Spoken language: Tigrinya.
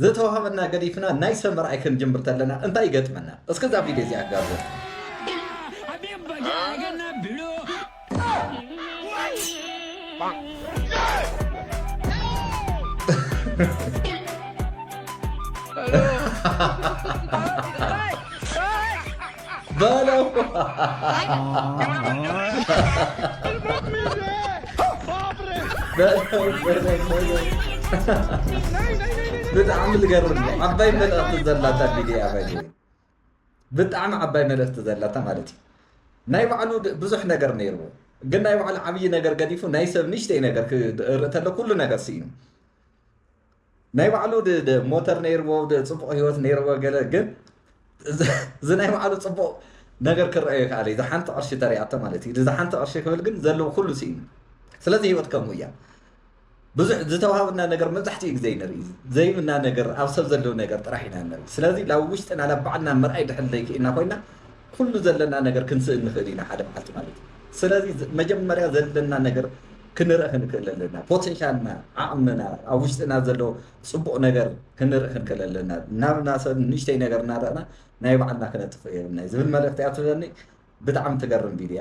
ዝተዋሃበና ገዲፍና ናይ ሰብ ምርኣይ ክንጅምር ተለና እንታይ ይገጥመና? እስከዛ ቪድዮ እዚ ኣጋርዘ በለው ብጣዕሚ ዝገርም ነው። ዓባይ መልእኽቲ ዘላታ ቪድዮ ኣባይ ብጣዕሚ ዓባይ መልእኽቲ ዘላታ ማለት እዩ። ናይ ባዕሉ ብዙሕ ነገር ነይርዎ ግን ናይ ባዕሉ ዓብይ ነገር ገዲፉ ናይ ሰብ ንእሽተይ ነገር ክርኢ ተሎ ኩሉ ነገር ስኢኑ ናይ ባዕሉ ሞተር ነይርዎ ፅቡቅ ሂወት ነይርዎ ገለ ግን እዚ ናይ ባዕሉ ፅቡቅ ነገር ክረአዮ ካለ ዝሓንቲ ቅርሺ ተሪኣቶ ማለት እዩ ዝሓንቲ ቅርሺ ክብል ግን ዘለዎ ኩሉ ስኢኑ ስለዚ ሂወት ከምኡ እያ ብዙሕ ዝተዋሃበና ነገር መብዛሕትኡ ግዜ ንርኢ ዘይብና ነገር ኣብ ሰብ ዘለዎ ነገር ጥራሕ ኢና ንርኢ ስለዚ ላብ ውሽጥና ላብ ባዕልና ምርኣይ ድሕር ዘይክእልና ኮይና ኩሉ ዘለና ነገር ክንስእል ንኽእል ኢና ሓደ መዓልቲ ማለት እዩ ስለዚ መጀመርያ ዘለና ነገር ክንርኢ ክንክእል ኣለና ፖቴንሻልና ዓቕምና ኣብ ውሽጥና ዘሎ ፅቡቕ ነገር ክንርኢ ክንክእል ኣለና ናብና ሰብ ንእሽተይ ነገር እናረአና ናይ ባዕልና ክነጥፍ የብልና ዝብል መልእኽቲ እያ ትብለኒ ብጣዕሚ ትገርም ቪድዮ